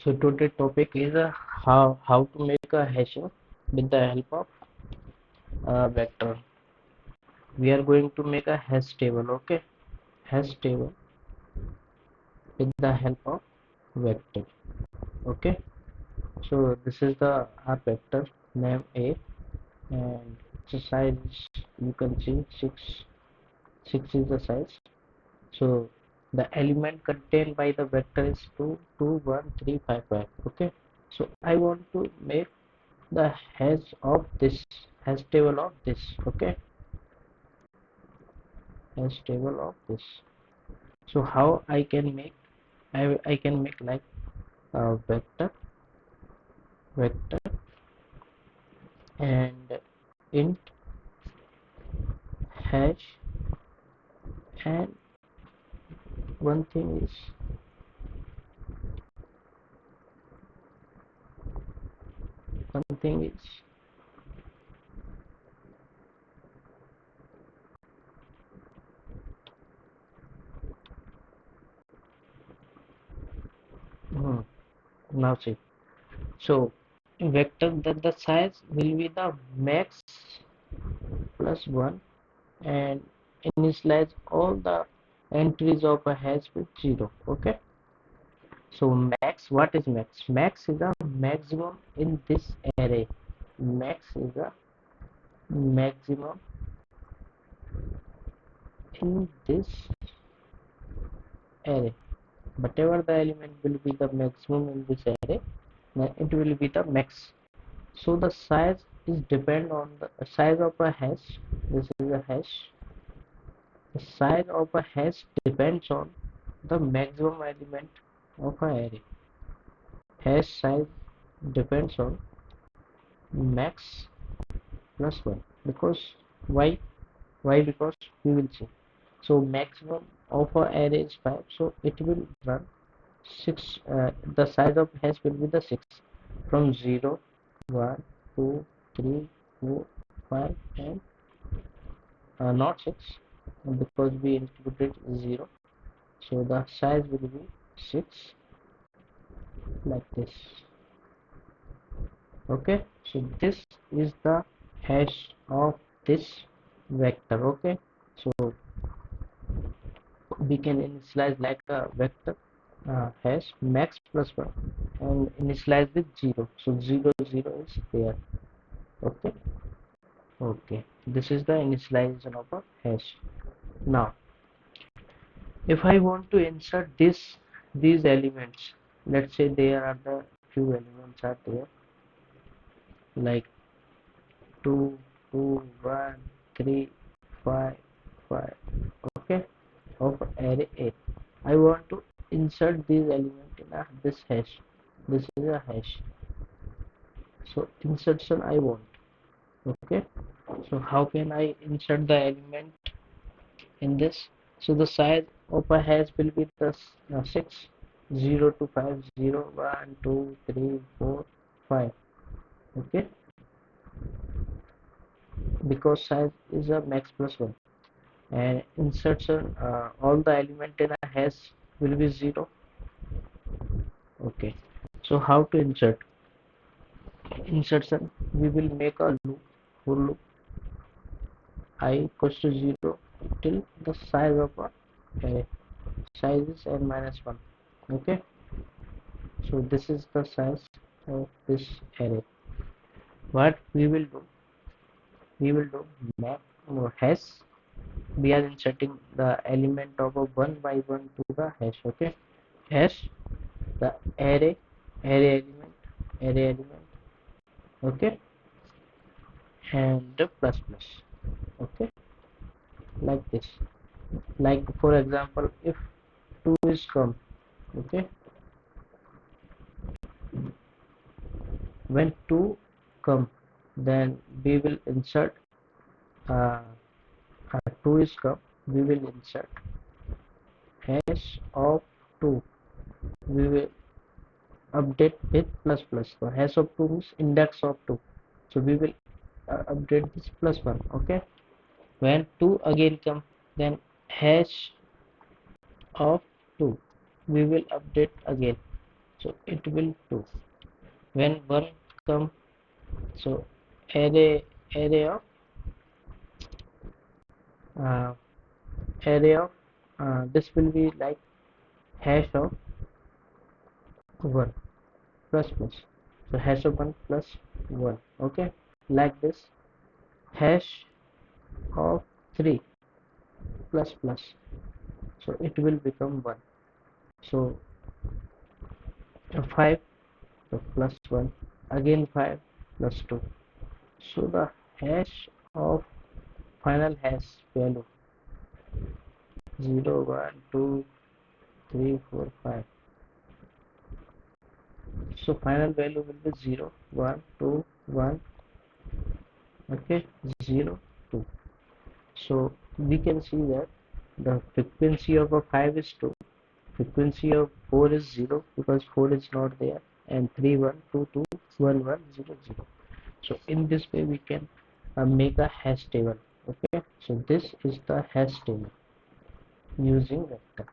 So today topic is how to make a hashing with the help of a vector. We are going to make a hash table, okay? Hash table with the help of vector, okay? So this is the our vector name A, and the size you can see six is the size. So the element contained by the vector is 2 2 1 3 5 5. Okay, so I want to make the hash of this hash table of this. Okay, hash table of this. So how I can make, I can make like a vector and int hash, and one thing is one thing is hmm, now see. So vector that the size will be the max plus 1, and initialize all the entries of a hash with 0. Okay, so max, what is max? Max is the maximum in this array. Max is the maximum in this array. Whatever the element will be the maximum in this array, then it will be the max. So the size is depend on the size of a hash. This is a hash. The size of a hash depends on the maximum element of an array. Hash size depends on max plus 1, because why? Because we will see. So maximum of a array is 5, so it will run 6. The size of hash will be the 6 from 0 1 2 3 4 5, and not 6, because we included 0, so the size will be 6, like this. Okay, so this is the hash of this vector. Okay, so we can initialize like a vector hash max plus 1 and initialize with 0, so 0 0 is there. Okay, okay, this is the initialization of a hash. Now if I want to insert these elements, let's say there are the few elements are there, like 2 2 1 3 5 5. Okay, of array A. I want to insert these elements in this hash. This is a hash. So insertion I want. Okay. So how can I insert the element in this? So the size of a hash will be the 6, 0 to 5, 0 1 2 3 4 5. Okay. Because size is a max plus 1, and insertion all the element in a hash will be 0. Okay, so how to insert? Insertion, we will make a loop, for loop I equals to 0 till the size of a array. Size is n minus 1. Okay, so this is the size of this array. What we will do, map or hash. We are inserting the element of a 1 by 1 to the hash. Okay, hash the array element. Okay, and the plus plus. Okay, like this. Like for example, if 2 is come. Okay, when 2 come, then we will insert 2 is come, we will insert hash of 2, we will update with plus plus. So hash of 2 means index of 2, so we will update this plus 1. Okay, when 2 again come, then hash of 2, we will update again. so it will 2. When 1 come, so array of uh, array of this will be like hash of 1 plus plus, so hash of 1 plus 1, okay, like this. Hash of 3 plus plus, so it will become 1. So 5, so plus 1, again 5 plus 2. So the hash of final hash value 0 1 2 3 4 5. So final value will be 0 1 2 1, okay, 0 2. So we can see that the frequency of a 5 is 2, frequency of 4 is 0 because 4 is not there, and 3 1 2 2 1 1 0 0. So in this way we can make a hash table. Okay, so this is the hash table using vector.